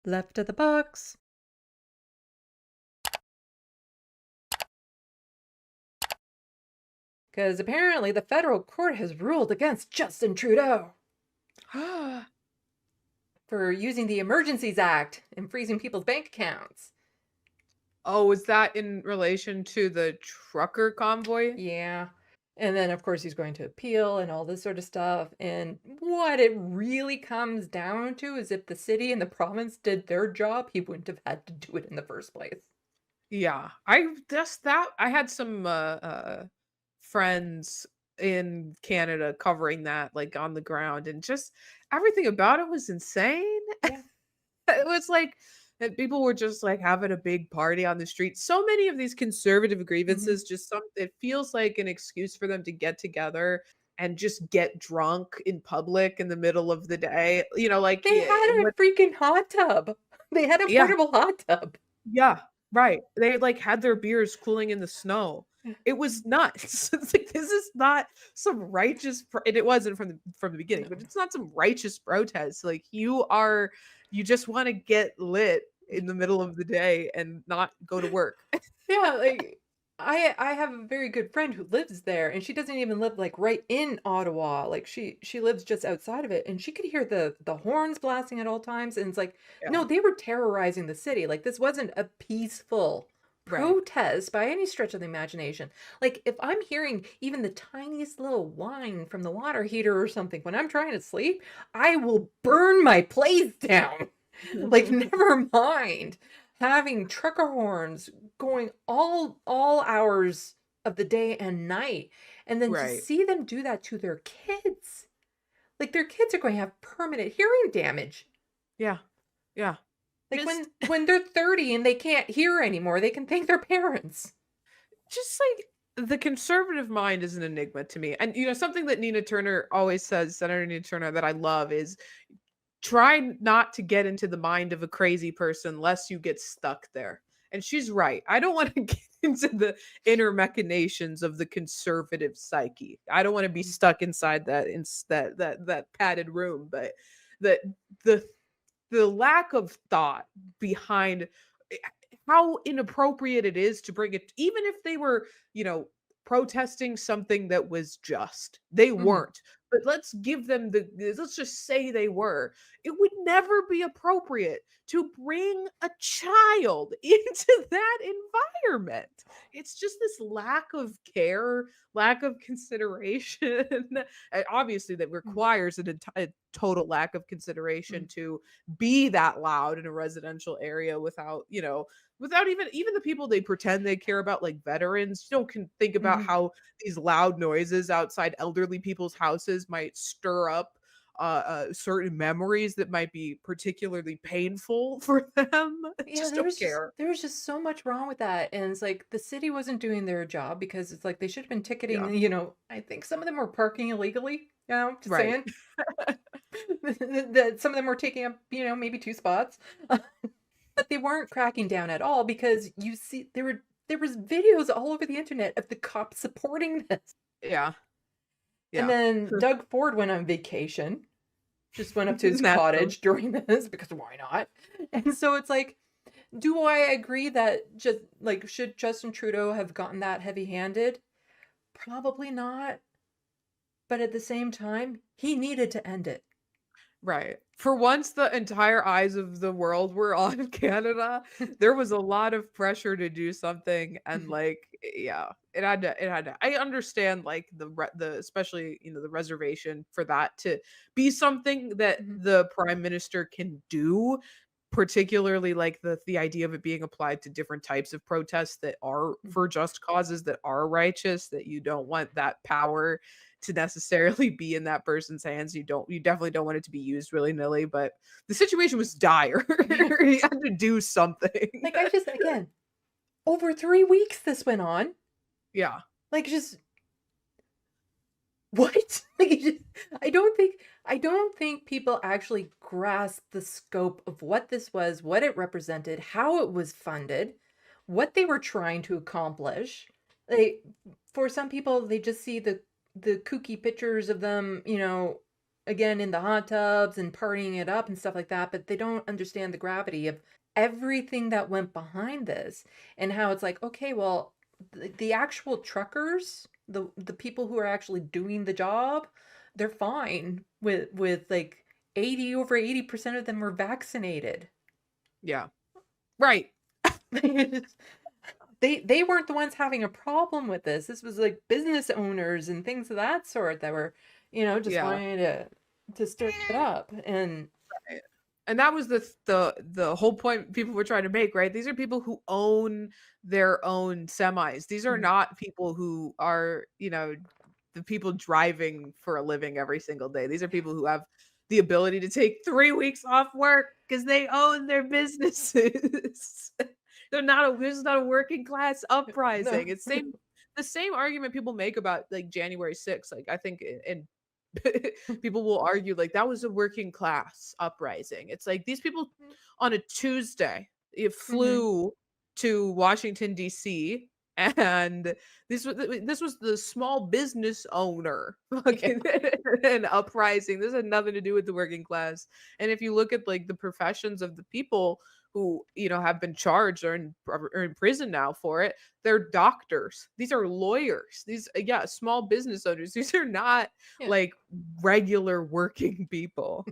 Left of the box. Because apparently the federal court has ruled against Justin Trudeau for using the Emergencies Act and freezing people's bank accounts. Oh, is that in relation to the trucker convoy? Yeah. And then, of course, he's going to appeal and all this sort of stuff. And what it really comes down to is if the city and the province did their job, he wouldn't have had to do it in the first place. Yeah, I had some friends in Canada covering that like on the ground, and just everything about it was insane. Yeah. It was like that people were just like having a big party on the street. So many of these conservative Hmm. grievances just it feels like an excuse for them to get together and just get drunk in public in the middle of the day. Like They had a what freaking hot tub. They had a yeah, portable hot tub. yeah, right. They, like, had their beers cooling in the snow. It was nuts. It's like, this is not some righteous and it wasn't from the beginning, but No. it's not some righteous protest. Like, you just wanna get lit in the middle of the day and not go to work. Yeah, like I have a very good friend who lives there and she doesn't even live like right in Ottawa. Like she lives just outside of it and she could hear the horns blasting at all times and it's like Yeah, no, they were terrorizing the city. Like this wasn't a peaceful right. protest by any stretch of the imagination. Like if I'm hearing even the tiniest little whine from the water heater or something when I'm trying to sleep, I will burn my place down. Like, never mind having trucker horns going all hours of the day and night, and then to Right. see them do that to their kids. Like, their kids are going to have permanent hearing damage. Yeah, yeah. Like, Just when they're 30 and they can't hear anymore, they can thank their parents. just, like, the conservative mind is an enigma to me, and, something that Nina Turner always says, Senator Nina Turner, that I love is try not to get into the mind of a crazy person lest you get stuck there. And she's right. I don't want to get into the inner machinations of the conservative psyche. I don't want to be Mhm. stuck inside that padded room, but the the the lack of thought behind eh, how inappropriate it is to bring it, even if they were, protesting something that was just. They Mhm. weren't. But let's just say they were. It would never be appropriate to bring a child into that environment. It's just this lack of care, lack of consideration. And obviously, that Mhm. requires a total lack of consideration Mhm. to be that loud in a residential area without, without even the people they pretend they care about, like veterans. You don't can think about Mhm. how these loud noises outside elderly people's houses might stir up certain memories that might be particularly painful for them. Yeah, Just don't care. there was just so much wrong with that, and it's like the city wasn't doing their job because it's like they should have been Yeah. ticketing, I think some of them were parking illegally, just Right. saying. That some of them were taking up, maybe 2 spots, but they weren't cracking down at all because you see there was videos all over the internet of the cops supporting this. Yeah. And Yeah. then Doug Ford went on vacation, just went up to his Naturally. cottage during this because why not? And so it's like, do I agree that just like should Justin Trudeau have gotten that heavy-handed? Probably not, but at the same time, he needed to end it. Right. For once the entire eyes of the world were on Canada, there was a lot of pressure to do something, and like yeah, it had to I understand like the especially, the reservation for that to be something that Mhm, the prime minister can do, particularly like the idea of it being applied to different types of protests that are mhm. for just causes that are righteous, that you don't want that power to necessarily be in that person's hands. You definitely don't want it to be used willy-nilly, but the situation was dire. Yeah. You had to do something. Like, I just again, over 3 weeks this went on. Yeah. Like, just what? Like, it just I don't think people actually grasp the scope of what this was, what it represented, how it was funded, what they were trying to accomplish. They For some people, they just see the kooky pictures of them, again in the hot tubs and partying it up and stuff like that, but they don't understand the gravity of everything that went behind this and how it's like, okay, well, the actual truckers, the people who are actually doing the job, they're fine with like 80% of them were vaccinated. Yeah. Right. They weren't the ones having a problem with this. This was like business owners and things of that sort that were, just Yeah. wanting to stir it up. And Right. And that was the whole point people were trying to make, right? These are people who own their own semis. These are Mhm. not people who are, the people driving for a living every single day. These are people who have the ability to take 3 weeks off work because they own their businesses. This is not a working class No. uprising. It's the same argument people make about like January 6th. Like I think in people will argue like that was a working class uprising. It's like these people on a Tuesday it Mhm. flew to Washington D.C. and this was the small business owner Yeah. fucking an uprising. This had nothing to do with the working class. And if you look at like the professions of the people who have been charged or in prison now for it, they're doctors. These are lawyers. These small business owners. These are not Yeah. like regular working people.